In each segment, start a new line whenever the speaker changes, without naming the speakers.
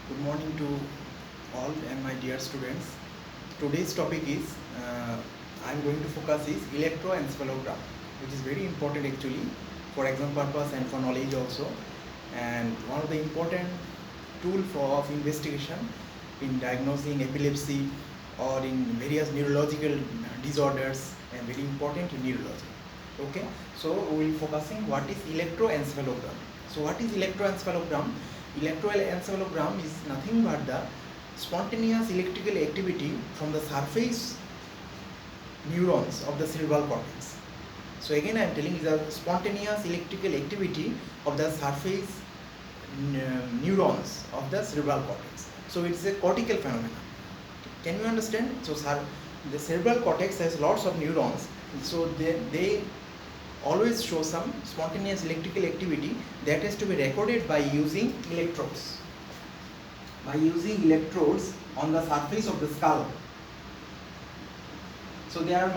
Good morning to all and my dear students. Today's topic is I am going to focus is electroencephalogram, which is very important actually for exam purpose and for knowledge also, and one of the important tool of investigation in diagnosing epilepsy or in various neurological disorders, and very important in neurology. Okay, so we will focusing what is electroencephalogram. So what is electroencephalogram? Electroencephalogram is nothing but the spontaneous electrical activity from the surface neurons of the cerebral cortex. So again I am telling you the spontaneous electrical activity of the surface neurons of the cerebral cortex. So it is a cortical phenomenon. Can you understand? So the cerebral cortex has lots of neurons, so they always show some spontaneous electrical activity that has to be recorded by using electrodes. By using electrodes on the surface of the skull. So there are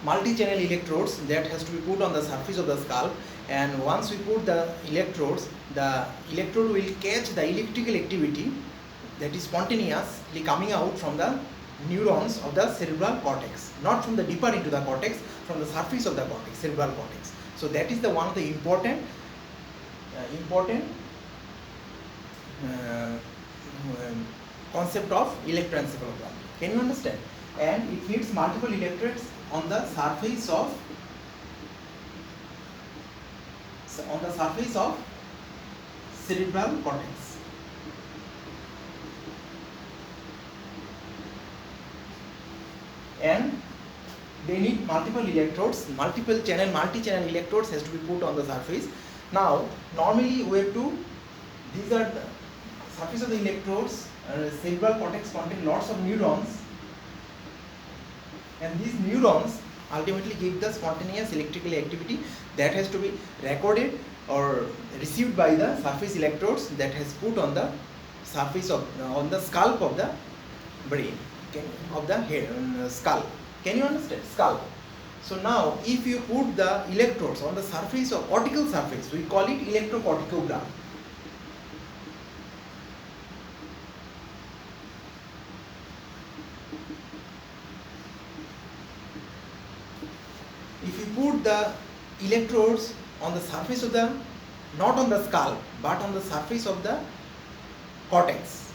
multi-channel electrodes that has to be put on the surface of the skull, and once we put the electrode will catch the electrical activity that is spontaneously coming out from the neurons of the cerebral cortex, not from the deeper into the cortex, from the surface of the cortex, cerebral cortex. So that is the one of the important concept of electroencephalogram. Can you understand? And it hits multiple electrodes on the surface of cerebral cortex. And they need multiple electrodes, multi-channel electrodes has to be put on the surface. Now normally we have to, these are the surface of the electrodes. Cerebral cortex contain lots of neurons, and these neurons ultimately give the spontaneous electrical activity that has to be recorded or received by the surface electrodes that has put on the surface of on the scalp of the brain, of the head, skull. Can you understand? Skull. So now if you put the electrodes on the surface of cortical surface, we call it electrocorticogram. If you put the electrodes on the surface of the, not on the skull, but on the surface of the cortex,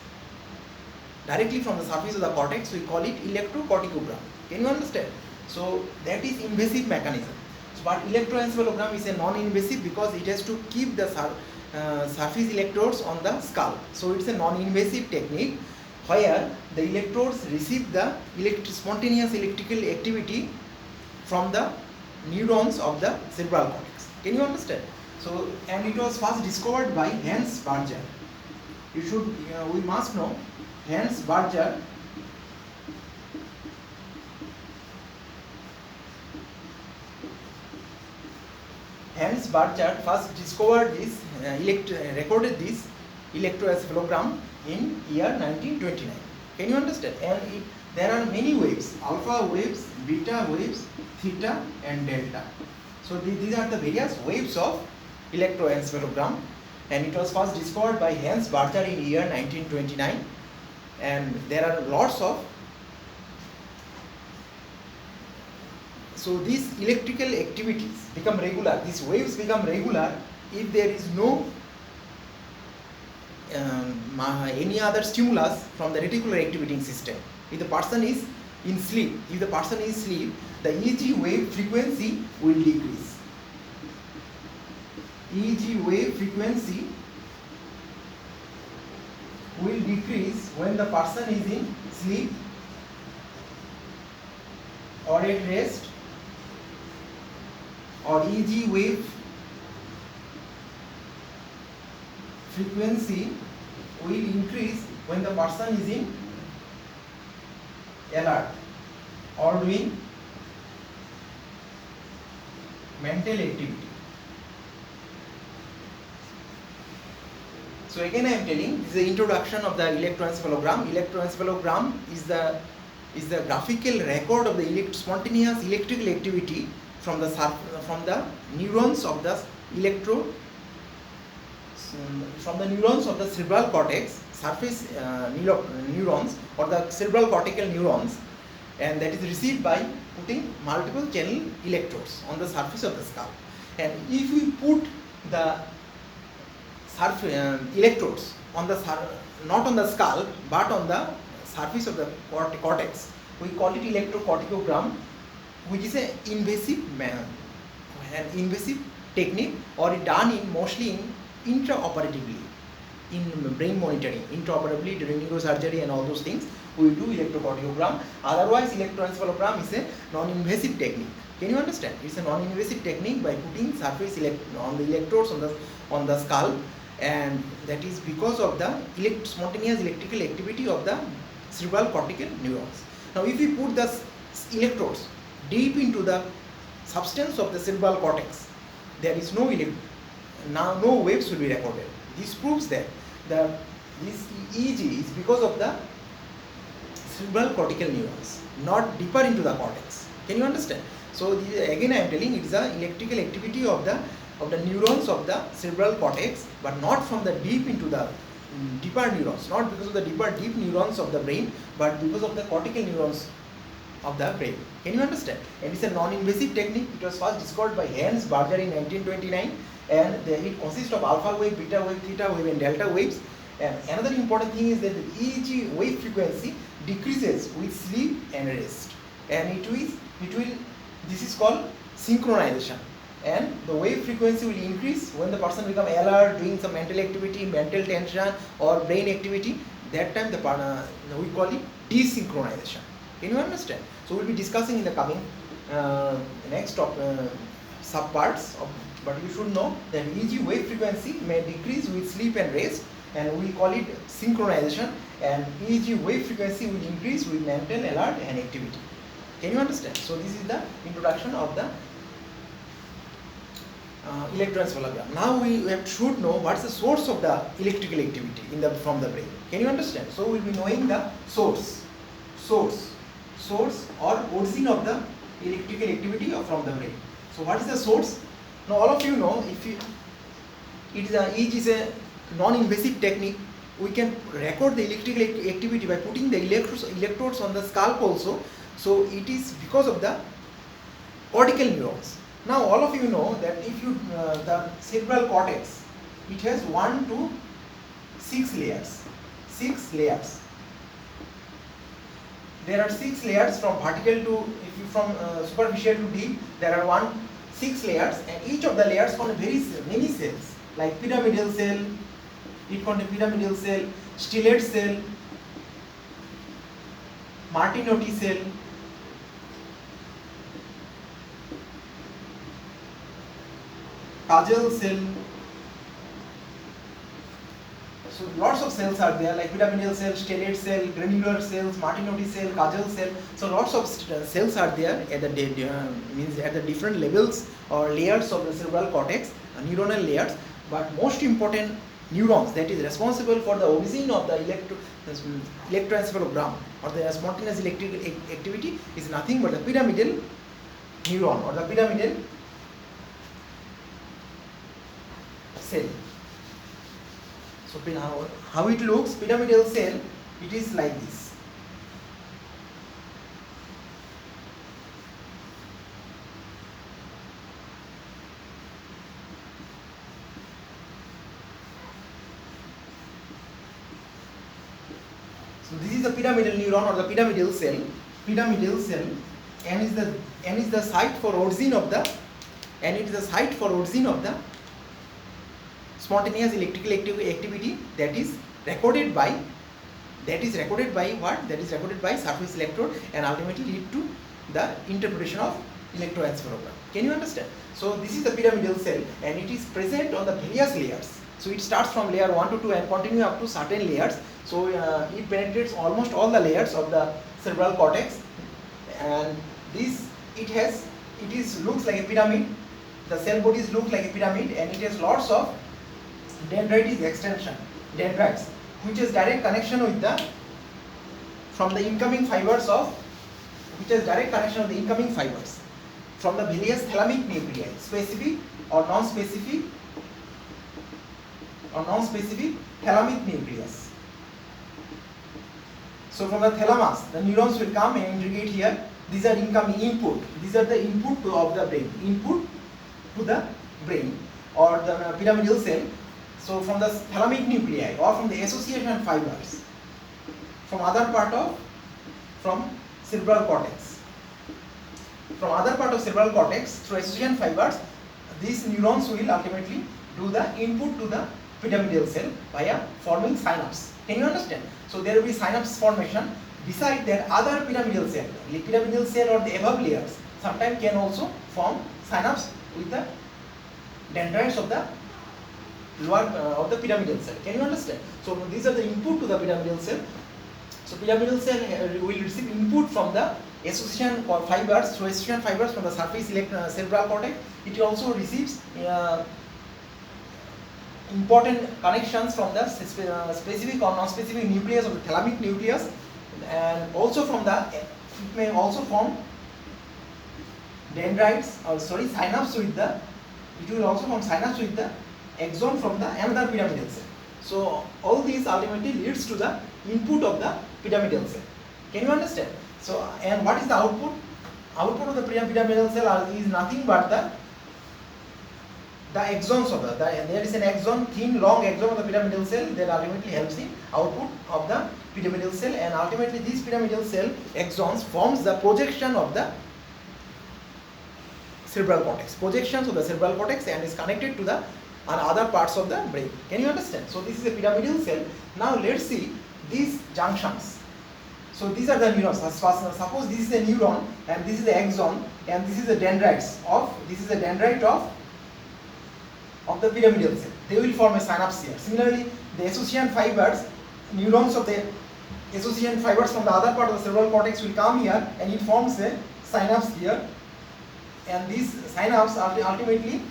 directly from the surface of the cortex, we call it electrocorticogram. Can you understand? So that is invasive mechanism. So, but electroencephalogram is a non-invasive because it has to keep the surface electrodes on the skull. So it's a non-invasive technique where the electrodes receive the spontaneous electrical activity from the neurons of the cerebral cortex. Can you understand? So, and it was first discovered by Hans Berger. We must know Hans Berger first discovered this, recorded this electroencephalogram in year 1929. Can you understand? And there are many waves: alpha waves, beta waves, theta and delta. So these are the various waves of electroencephalogram, and it was first discovered by Hans Berger in year 1929. And there are lots of, so these electrical activities become regular, these waves become regular if there is no any other stimulus from the reticular activating system. If the person is in sleep, the EEG wave frequency will decrease. EEG wave frequency will decrease when the person is in sleep or at rest, or EEG wave frequency will increase when the person is in alert or doing mental activity. So again I am telling, this is the introduction of the electroencephalogram. Electroencephalogram is the graphical record of the spontaneous electrical activity from the neurons of the cerebral cortex surface neurons or the cerebral cortical neurons, and that is received by putting multiple channel electrodes on the surface of the skull. And if we put the electrodes on the not on the skull but on the surface of the cortex, we call it electrocorticogram, which is an invasive technique, or it done in mostly in intraoperatively in brain monitoring, intraoperatively during neurosurgery and all those things. We do electrocardiogram. Otherwise, electroencephalogram is a non-invasive technique. Can you understand? It's a non-invasive technique by putting surface on the electrodes on the skull, and that is because of the spontaneous electrical activity of the cerebral cortical neurons. Now, if we put the electrodes deep into the substance of the cerebral cortex, there is no waves will be recorded. This proves that this EEG is because of the cerebral cortical neurons, not deeper into the cortex. Can you understand? So again I am telling, it is the electrical activity of the neurons of the cerebral cortex, but not from the deep into the deeper neurons, not because of the deep neurons of the brain, but because of the cortical neurons of the brain. Can you understand? And it's a non-invasive technique. It was first discovered by Hans Berger in 1929, and it consists of alpha wave, beta wave, theta wave and delta waves. And another important thing is that the EEG wave frequency decreases with sleep and rest, and this is called synchronization, and the wave frequency will increase when the person becomes alert, doing some mental activity, mental tension or brain activity. That time we call it desynchronization. Can you understand? So we'll be discussing in the coming next subparts, but you should know that EEG wave frequency may decrease with sleep and rest, and we call it synchronization, and EEG wave frequency will increase with mental alert and activity. Can you understand? So this is the introduction of the electroencephalogram. Now we should know what's the source of the electrical activity from the brain. Can you understand? So we'll be knowing the source or origin of the electrical activity from the brain. So what is the source? Now all of you know, EEG is a non-invasive technique. We can record the electrical activity by putting the electrodes on the scalp also. So it is because of the cortical neurons. Now all of you know that if the cerebral cortex, it has 1 to 6 layers. 6 layers. There are 6 layers from vertical to, from superficial to deep. There are 6 layers, and each of the layers contain many cells, like pyramidal cell. It contains pyramidal cell, stellate cell, Martinotti cell, Kajal cell. So lots of cells are there, like pyramidal cell, stellate cell, granular cells, Martinotti cell, Kajal cell. So lots of cells are there at the different levels or layers of the cerebral cortex, neuronal layers. But most important neurons that is responsible for the origin of the electroencephalogram or the spontaneous electrical activity is nothing but the pyramidal neuron or the pyramidal cell. So how it looks, pyramidal cell, it is like this. So this is the pyramidal neuron or the pyramidal cell. Pyramidal cell, N is the site for origin of the, and it is the site for origin of the spontaneous electrical activity that is recorded by what? That is recorded by surface electrode and ultimately lead to the interpretation of electroencephalogram. Can you understand? So this is the pyramidal cell, and it is present on the various layers. So it starts from layer 1 to 2 and continue up to certain layers. So it penetrates almost all the layers of the cerebral cortex, and looks like a pyramid. The cell bodies look like a pyramid, and it has lots of dendrites extension, dendrites, which has direct connection with the from the incoming fibers from the various thalamic nuclei, specific or non-specific thalamic nucleus.
So from the thalamus, the neurons will come and integrate here. These are incoming input. These are the input of the brain. Input to the brain or the pyramidal cell. So from the thalamic nuclei or from the association fibers from other part of cerebral cortex. From other part of cerebral cortex through association fibers, these neurons will ultimately do the input to the pyramidal cell via forming synapse. Can you understand? So there will be synapse formation. Beside that, other pyramidal cell, the pyramidal cell or the above layers, sometimes can also form synapse with the dendrites of the lower of the pyramidal cell. Can you understand? So these are the input to the pyramidal cell. So pyramidal cell will receive input from the association fibers, through association fibers from the surface cerebral cortex. It also receives important connections from the specific or non-specific nucleus of the thalamic nucleus, and also from the, it may also form dendrites or synapse with the, it will also form synapse with the axon from the another pyramidal cell. So all these ultimately leads to the input of the pyramidal cell. Can you understand? So, and what is the output? Output of the pyramidal cell is nothing but the axons of there is an axon, thin long axon of the pyramidal cell that ultimately helps in output of the pyramidal cell, and ultimately these pyramidal cell axons forms the projection of the cerebral cortex, projections of the cerebral cortex, and is connected to the other parts of the brain. Can you understand? So this is a pyramidal cell. Now let's see these junctions. So these are the neurons. Suppose this is a neuron and this is the axon and this is the dendrites of, this is the dendrite of the pyramidal cell. They will form a synapse here. Similarly, the association fibers, neurons of the association fibers from the other part of the cerebral cortex will come here and it forms a synapse here. And these synapse ultimately,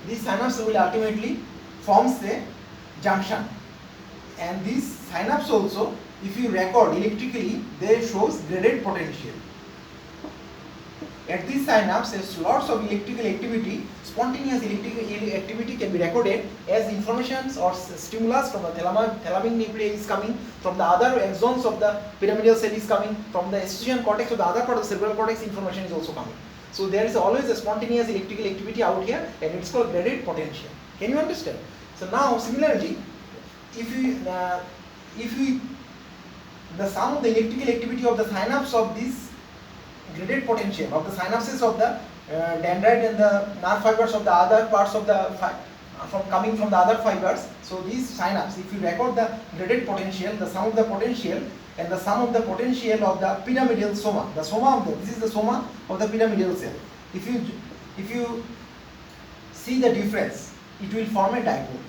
these synapse will ultimately forms a junction. And these synapse also, if you record electrically, they shows graded potential. At this synapse, lots of electrical activity, spontaneous electrical activity can be recorded as information or stimulus from the thalamic nuclei is coming, from the other axons of the pyramidal cell is coming, from the association cortex or the other part of the cerebral cortex information is also coming. So there is always a spontaneous electrical activity out here, and it's called graded potential. Can you understand? So now similarly, if we the sum of the electrical activity of the synapse of this graded potential of the synapses of the dendrite and the nerve fibers of the other parts of the coming from the other fibers. So these synapse, if you record the graded potential, the sum of the potential and the sum of the potential of the pyramidal soma, the soma of the, this is the soma of the pyramidal cell. If you see the difference, it will form a dipole.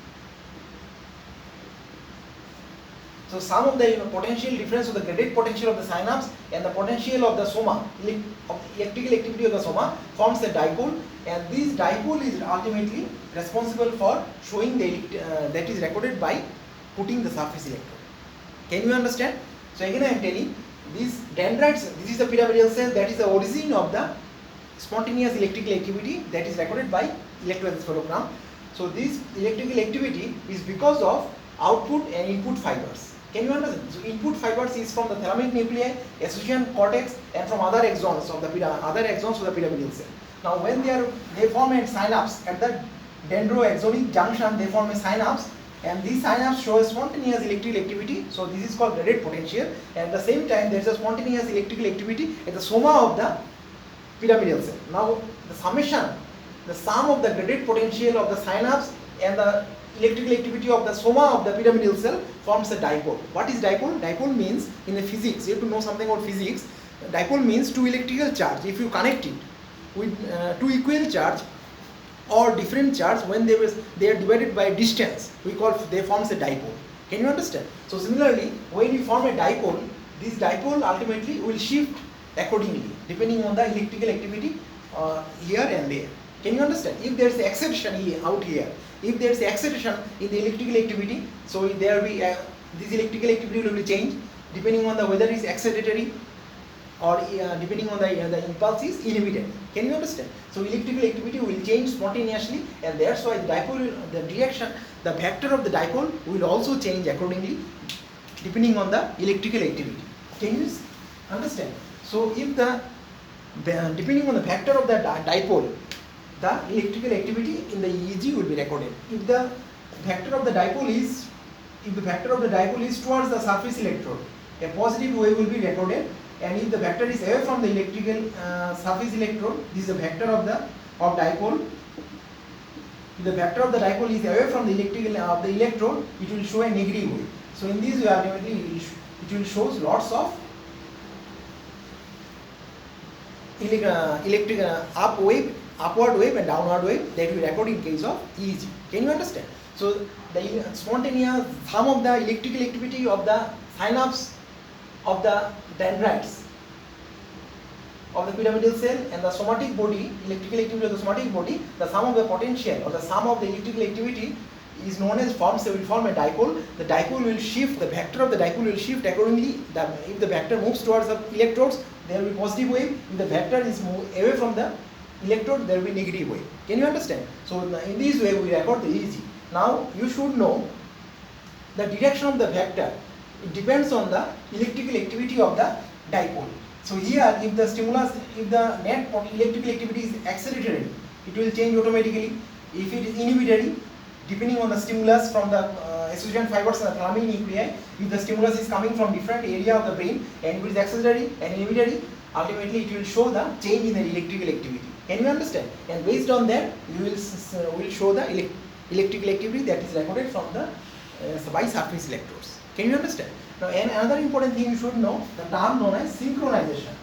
So sum of the potential difference of the graded potential of the synapse and the potential of the soma, of the electrical activity of the soma, forms a dipole, and this dipole is ultimately responsible for showing the that is recorded by putting the surface electrode. Can you understand? So again I am telling, these dendrites, this is the pyramidal cell, that is the origin of the spontaneous electrical activity that is recorded by electroencephalogram. So this electrical activity is because of output and input fibers. Can you understand? So input fibers is from the thalamic nuclei, association cortex, and from other axons of the pyramidal cell. Now when they form a synapse at the dendroaxonic junction, they form a synapse, and these synapse show a spontaneous electrical activity. So this is called graded potential, and at the same time there is a spontaneous electrical activity at the soma of the pyramidal cell. Now the summation, the sum of the graded potential of the synapse and the electrical activity of the soma of the pyramidal cell forms a dipole. What is dipole? Dipole means, in the physics, you have to know something about physics. Dipole means two electrical charge. If you connect it with two equal charge or different charge, when they are divided by distance, they forms a dipole. Can you understand? So similarly, when you form a dipole, this dipole ultimately will shift accordingly depending on the electrical activity here and there. Can you understand? If there is excitation out here, if there is excitation in the electrical activity, so there will be this electrical activity will be changed depending on the whether it is excitatory or depending on the impulse is inhibited. Can you understand? So electrical activity will change spontaneously, and that's why the dipole, the direction, the vector of the dipole will also change accordingly depending on the electrical activity. Can you understand? So if the depending on the vector of the dipole, the electrical activity in the EEG will be recorded. If the vector of the dipole is towards the surface electrode, a positive wave will be recorded, and if the vector is away from the electrical surface electrode, this is the vector of dipole. If the vector of the dipole is away from the electrode, it will show a negative wave. So in this way, ultimately it will show lots of upward wave and downward wave that we record in case of EEG. Can you understand? So the spontaneous sum of the electrical activity of the synapse of the dendrites of the pyramidal cell and the somatic body, electrical activity of the somatic body, the sum of the potential or the sum of the electrical activity is known as will form a dipole. The dipole will shift, the vector of the dipole will shift accordingly. If the vector moves towards the electrodes, there will be positive wave. If the vector is away from the electrode, there will be negative wave. Can you understand? So in this way we record the EEG. Now you should know the direction of the vector. It depends on the electrical activity of the dipole. So here, if the net electrical activity is accelerated, it will change automatically. If it is inhibitory, depending on the stimulus from the association fibers and the thalamic nuclei, if the stimulus is coming from different area of the brain and if it is acceleratory and inhibitory, ultimately it will show the change in the electrical activity. Can you understand? And based on that, you will show the electrical activity that is recorded from the by surface electrodes. Can you understand? Now, another important thing you should know, the term known as synchronization.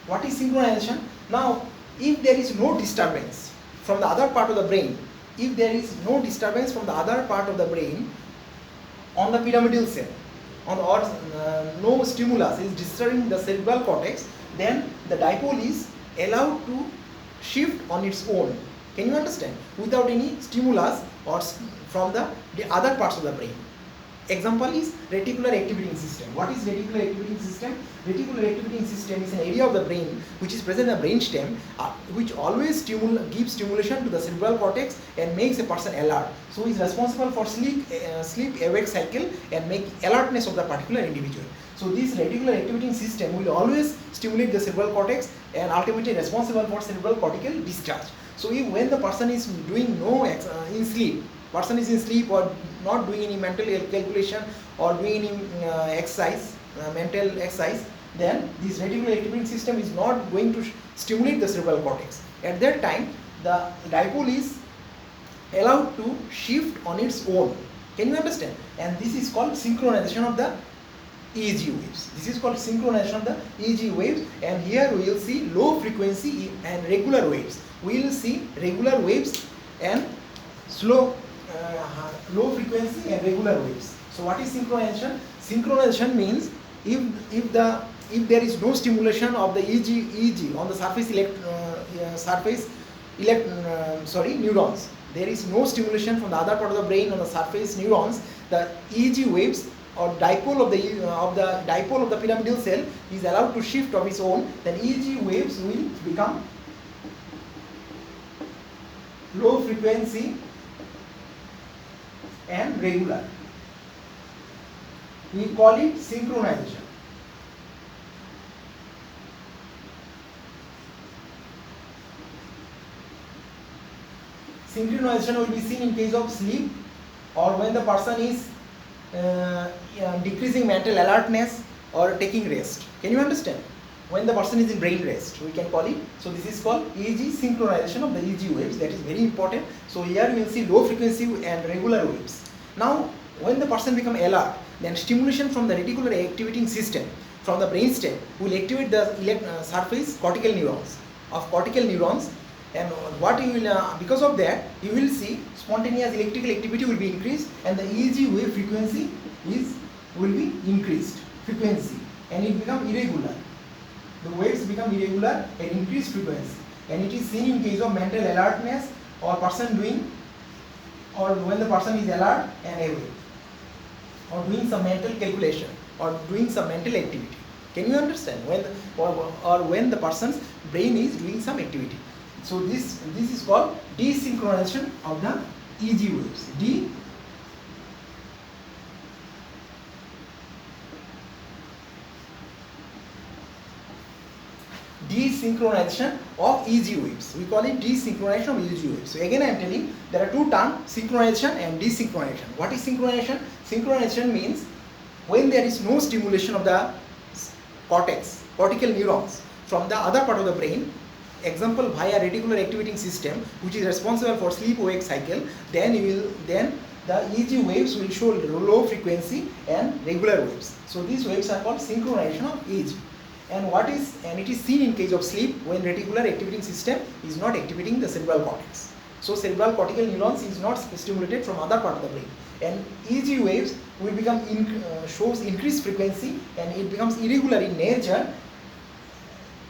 What is synchronization? Now, if there is no disturbance from the other part of the brain, on the pyramidal cell, no stimulus is disturbing the cerebral cortex, then the dipole is allowed to shift on its own. Can you understand? Without any stimulus or from the other parts of the brain. Example is reticular activating system. What is reticular activating system? Reticular activating system is an area of the brain which is present in the brain stem, which always gives stimulation to the cerebral cortex and makes a person alert. So it is responsible for sleep-awake cycle and make alertness of the particular individual. So this reticular activating system will always stimulate the cerebral cortex and ultimately responsible for cerebral cortical discharge. So if when the person is doing in sleep or not doing any mental calculation or doing any mental exercise, then this reticular activating system is not going to stimulate the cerebral cortex. At that time, the dipole is allowed to shift on its own. Can you understand? And this is called synchronization of the EEG waves. This is called synchronization of the EEG waves, and here we will see low frequency and regular waves. We will see regular waves and low frequency and regular waves. So what is synchronization? Synchronization means if there is no stimulation of the EEG on the neurons. There is no stimulation from the other part of the brain on the surface neurons. The EEG waves or dipole of the dipole of the pyramidal cell is allowed to shift of its own. Then EEG waves will become low frequency and regular. We call it synchronization. Synchronization will be seen in case of sleep or when the person is decreasing mental alertness or taking rest. Can you understand? When the person is in brain rest, we can call it. So this is called EEG synchronization of the EEG waves. That is very important. So here we will see low frequency and regular waves. Now, when the person becomes alert, then stimulation from the reticular activating system from the brain stem will activate the surface cortical neurons and what you will because of that you will see spontaneous electrical activity will be increased and the EEG wave frequency will be increased and it become irregular. The waves become irregular and increased frequency, and it is seen in case of mental alertness or when the person is alert and awake or doing some mental calculation or doing some mental activity. Can you understand? When the person's brain is doing some activity. So this is called desynchronization of the EG waves. Desynchronization of EG waves. We call it desynchronization of EG waves. So again I am telling there are two terms, synchronization and desynchronization. What is synchronization? Synchronization means when there is no stimulation of the cortex, cortical neurons from the other part of the brain, example via reticular activating system which is responsible for sleep wake cycle, then the EG waves will show low frequency and regular waves. So these waves are called synchronization of EG. And it is seen in case of sleep when reticular activating system is not activating the cerebral cortex. So cerebral cortical neurons is not stimulated from other part of the brain, and EG waves will become shows increased frequency and it becomes irregular in nature,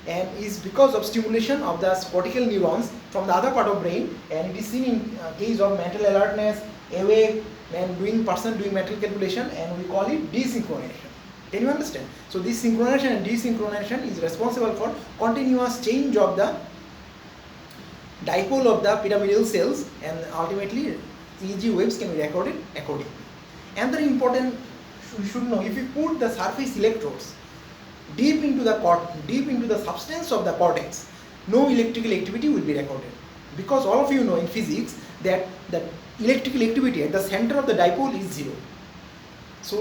and is because of stimulation of the cortical neurons from the other part of brain, and it is seen in case of mental alertness, awake, and person doing mental calculation, and we call it desynchronization. Can you understand? So this synchronization and desynchronization is responsible for continuous change of the dipole of the pyramidal cells, and ultimately EG waves can be recorded accordingly. Another important you should know, if you put the surface electrodes deep into the substance of the cortex, no electrical activity will be recorded, because all of you know in physics that the electrical activity at the center of the dipole is zero. So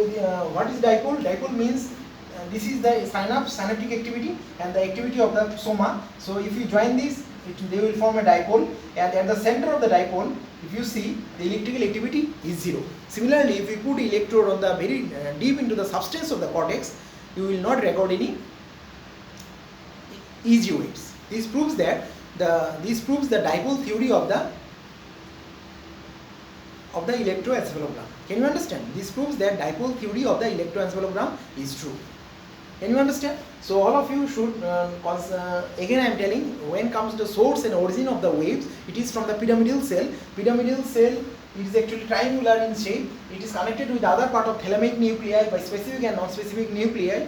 what is dipole? Dipole means this is the synaptic activity and the activity of the soma. So if you join this, they will form a dipole, and at the center of the dipole, if you see, the electrical activity is zero. Similarly, if you put electrode on the very deep into the substance of the cortex, you will not record any EG waves. This proves the dipole theory of the electroencephalogram. Can you understand? This proves that dipole theory of the electroencephalogram is true. Can you understand? So all of you should, again I am telling, when comes to source and origin of the waves, it is from the pyramidal cell. Pyramidal cell is actually triangular in shape. It is connected with the other part of thalamic nuclei by specific and non-specific nuclei,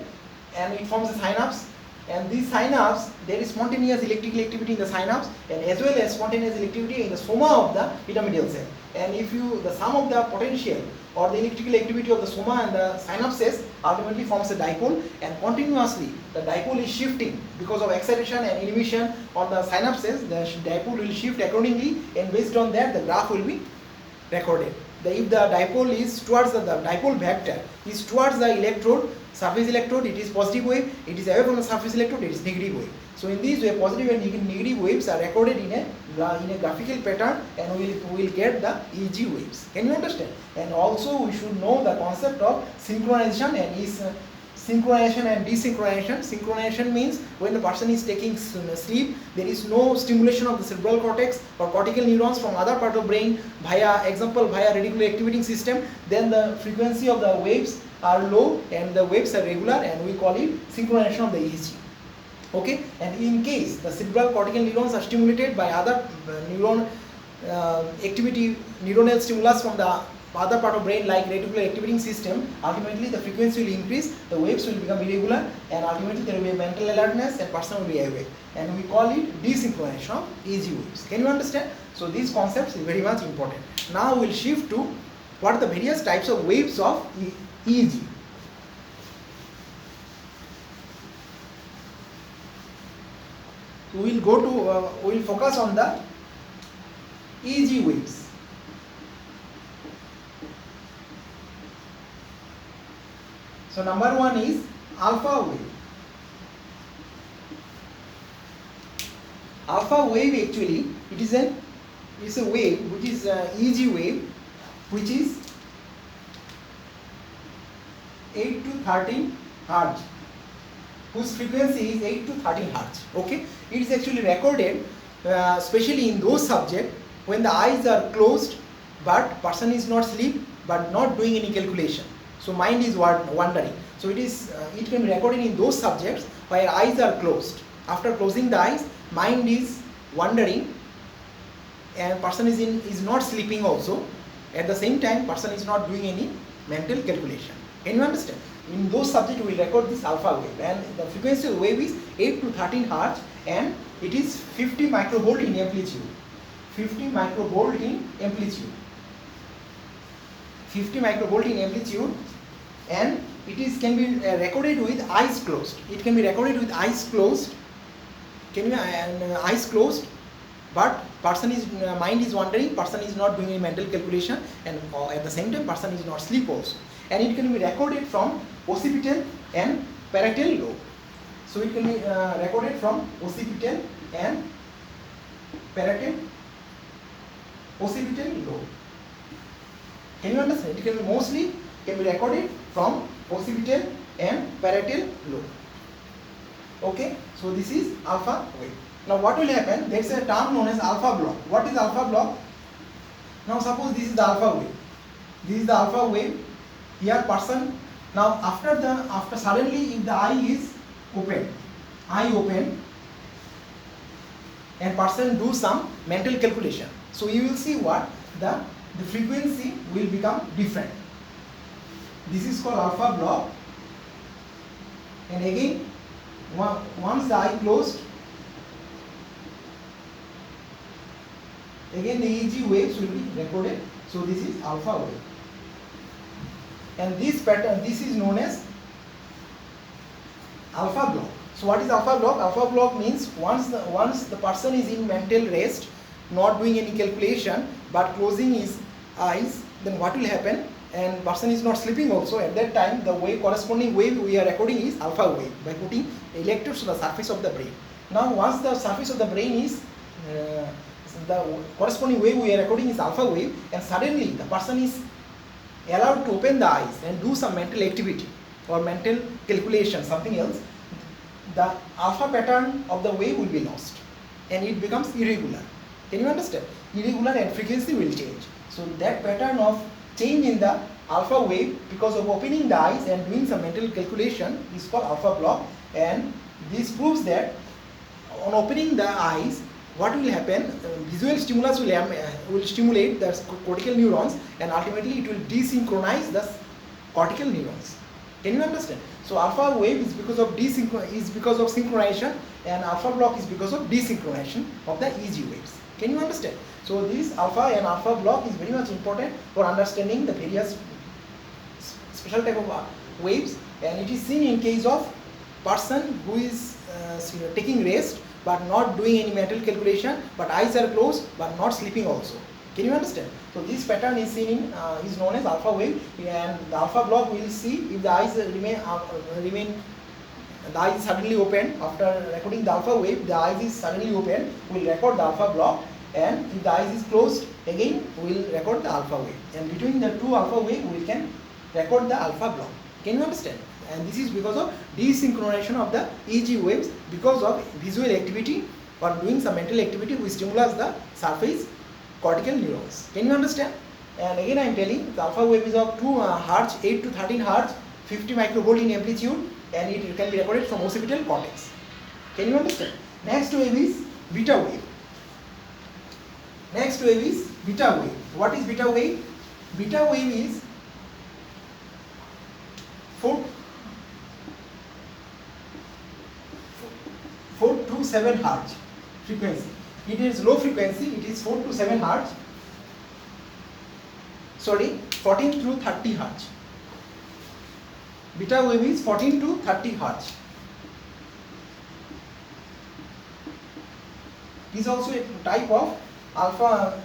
and it forms a synapse. And these synapse, there is spontaneous electrical activity in the synapse, and as well as spontaneous activity in the soma of the pyramidal cell. And if the sum of the potential or the electrical activity of the soma and the synapses ultimately forms a dipole, and continuously the dipole is shifting because of excitation and inhibition on the synapses. The dipole will shift accordingly, and based on that the graph will be recorded. If the dipole is towards the dipole vector is towards the electrode, surface electrode, it is positive wave. It is away from the surface electrode, it is negative wave. So in this way, positive and negative waves are recorded in a graphical pattern, and we will get the EG waves. Can you understand? And also we should know the concept of synchronization and desynchronization. Synchronization means when the person is taking sleep, there is no stimulation of the cerebral cortex or cortical neurons from other part of brain via reticular activating system, then the frequency of the waves are low and the waves are regular, and we call it synchronization of the EG. Okay, and in case the cerebral cortical neurons are stimulated by other neuronal stimulus from the other part of brain like reticular activating system, ultimately the frequency will increase, the waves will become irregular, and ultimately there will be a mental alertness and person will be awake, and we call it desynchronization of EG waves. Can you understand? So these concepts is very much important. Now we will shift to what are the various types of waves of EG. So we will focus on the EG waves. So number one is alpha wave. Alpha wave actually it is a wave which is EG wave, which is 8 to 13 Hz, whose frequency is 8 to 13 Hz. Okay, it is actually recorded especially in those subjects when the eyes are closed but person is not asleep but not doing any calculation. So mind is wandering. So it can be recorded in those subjects where eyes are closed. After closing the eyes, mind is wandering, and person is not sleeping also. At the same time, person is not doing any mental calculation. Can you understand? In those subjects, we will record this alpha wave, and the frequency of the wave is 8 to 13 Hz, and it is 50 microvolt in amplitude. 50 microvolt in amplitude. 50 microvolt in amplitude, and it is can be recorded with eyes closed. It can be recorded with eyes closed. Can be eyes closed, but person is mind is wandering. Person is not doing any mental calculation, and at the same time person is not sleep also. And it can be recorded from occipital and parietal lobe. So it can be recorded from occipital and parietal lobe. Can you understand? It can be mostly can be recorded from occipital and parietal lobe. Okay, so this is alpha wave. Now what will happen? There is a term known as alpha block. What is alpha block? Now suppose this is the alpha wave. This is the alpha wave. Here person. Now after suddenly if the eye is open, and person do some mental calculation. So you will see what the frequency will become different. This is called alpha block. And again, once the eye closed, again the EEG waves will be recorded. So this is alpha wave. And this pattern, this is known as alpha block. So what is alpha block? Alpha block means once the person is in mental rest, not doing any calculation, but closing his eyes, then what will happen? And person is not sleeping also. At that time, the corresponding wave we are recording is alpha wave by putting electrodes to the surface of the brain. Now, once the surface of the brain is the corresponding wave we are recording is alpha wave, and suddenly the person is allowed to open the eyes and do some mental activity or mental calculation, something else, the alpha pattern of the wave will be lost and it becomes irregular. Can you understand? Irregular and frequency will change. So that pattern of change in the alpha wave because of opening the eyes and doing some mental calculation is called alpha block, and this proves that on opening the eyes, what will happen? Visual stimulus will stimulate the cortical neurons, and ultimately it will desynchronize the cortical neurons. Can you understand? So alpha wave is because of synchronization, and alpha block is because of desynchronization of the EEG waves. Can you understand? So this alpha and alpha block is very much important for understanding the various special type of waves, and it is seen in case of person who is taking rest but not doing any mental calculation, but eyes are closed but not sleeping also. Can you understand? So this pattern is seen in is known as alpha wave, and the alpha block we will see if the eyes remain the eyes is suddenly open after recording the alpha wave. The eyes is suddenly open, we will record the alpha block, and if the eyes is closed, again we will record the alpha wave, and between the two alpha wave we can record the alpha block. Can you understand? And this is because of desynchronization of the EEG waves because of visual activity or doing some mental activity which stimulates the surface cortical neurons. Can you understand? And again I am telling the alpha wave is of 2 Hz, 8 to 13 Hz, 50 microvolt in amplitude, and it can be recorded from occipital cortex. Can you understand? Next wave is beta wave. Next wave is beta wave. What is beta wave? Beta wave is 4 to 7 Hz frequency. It is low frequency, it is 4 to 7 Hz. Sorry, 14 to 30 Hz. Beta wave is 14 to 30 Hz. It is also a type of alpha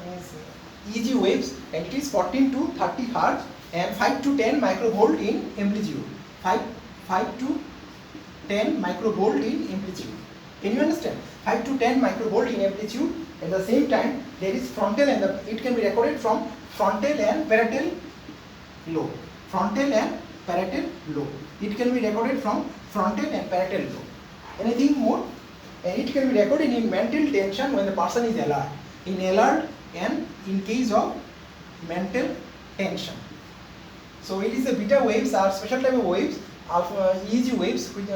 EEG waves, and it is 14 to 30 Hz and 5 to 10 microvolt in amplitude. 5 to 10 microvolt in amplitude. Can you understand? 5 to 10 microvolt in amplitude. At the same time, there is frontal, and it can be recorded from frontal and parietal lobe. Frontal and parietal lobe. It can be recorded from frontal and parietal lobe. Anything more? And it can be recorded in mental tension when the person is alert. In alert and in case of mental tension. So it is a beta waves are special type of waves of EEG waves which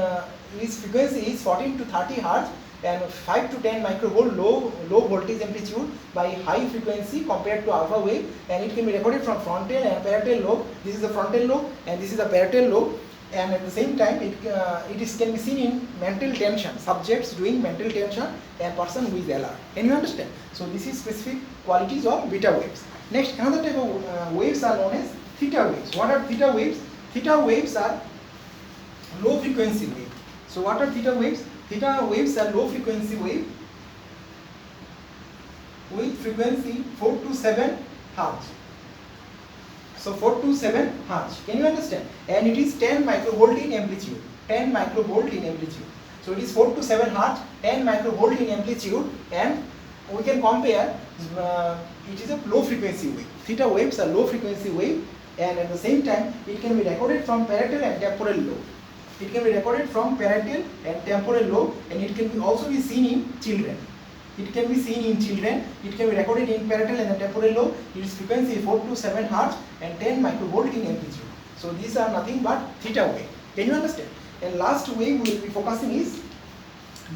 its frequency is 14 to 30 Hz and 5 to 10 microvolt low voltage amplitude by high frequency compared to alpha wave, and it can be recorded from frontal and parietal lobe. This is the frontal lobe and this is the parietal lobe, and at the same time can be seen in mental tension, subjects doing mental tension and person who is alert. Can you understand? So this is specific qualities of beta waves. Next, another type of waves are known as theta waves. What are theta waves? Theta waves are low frequency wave. So what are theta waves? Theta waves are low frequency wave with frequency 4 to 7 Hz. So 4 to 7 Hz. Can you understand? And it is 10 microvolt in amplitude. 10 microvolt in amplitude. So it is 4 to 7 Hz, 10 microvolt in amplitude, and we can compare. It is a low frequency wave. Theta waves are low frequency wave, and at the same time it can be recorded from parietal and temporal lobe. It can be recorded from parietal and temporal lobe, and it can also be seen in children. It can be seen in children. It can be recorded in parietal and the temporal lobe. Its frequency is 4 to 7 Hz and 10 microvolt in amplitude. So these are nothing but theta wave. Can you understand? And last wave we will be focusing is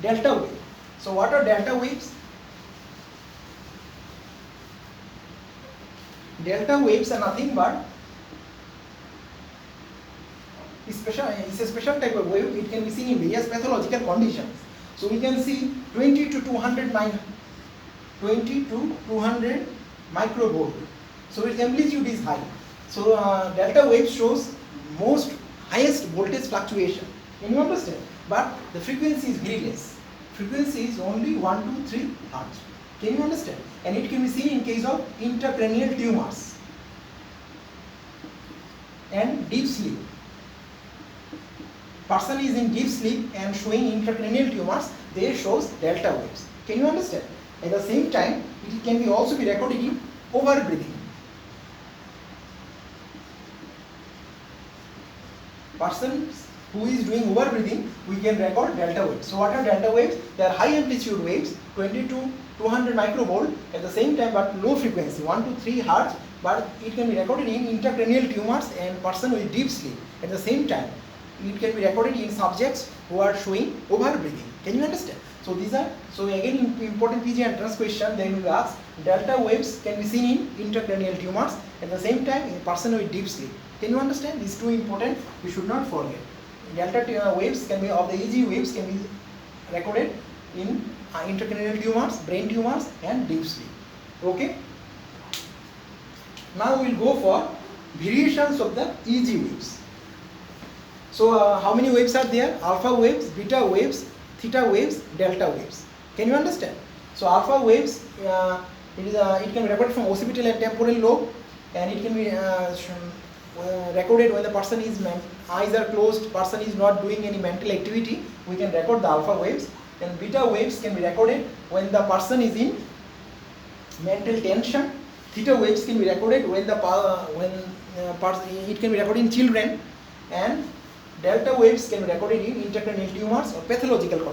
delta wave. So what are delta waves? Delta waves are nothing but it's a special type of wave. It can be seen in various pathological conditions. So we can see 20 to 200 microvolt. So its amplitude is high. So delta wave shows highest voltage fluctuation. Can you understand? But the frequency is very less. Frequency is only 1 to 3 Hz. Can you understand? And it can be seen in case of intracranial tumors and deep sleep. Person is in deep sleep and showing intracranial tumors, they shows delta waves. Can you understand? At the same time, it can also be recorded in overbreathing. Person who is doing overbreathing, we can record delta waves. So what are delta waves? They are high amplitude waves, 20 to 200 microvolt at the same time, but low frequency, 1 to 3 Hz, but it can be recorded in intracranial tumors and person with deep sleep. At the same time, it can be recorded in subjects who are showing overbreathing. Can you understand? So these are, so again important PG entrance question, they will ask delta waves can be seen in intracranial tumors at the same time in a person with deep sleep. Can you understand? These two important, we should not forget. Delta waves can be, of the EG waves can be recorded in intracranial tumors, brain tumors and deep sleep. Okay. Now we will go for variations of the EG waves. So how many waves are there? Alpha waves, beta waves, theta waves, delta waves. Can you understand? So alpha waves, it can be recorded from occipital and temporal lobe, and it can be recorded when the person is eyes are closed, person is not doing any mental activity. We can record the alpha waves. And beta waves can be recorded when the person is in mental tension. Theta waves can be recorded when it can be recorded in children, and delta waves can be recorded in intracranial tumors or pathological conditions.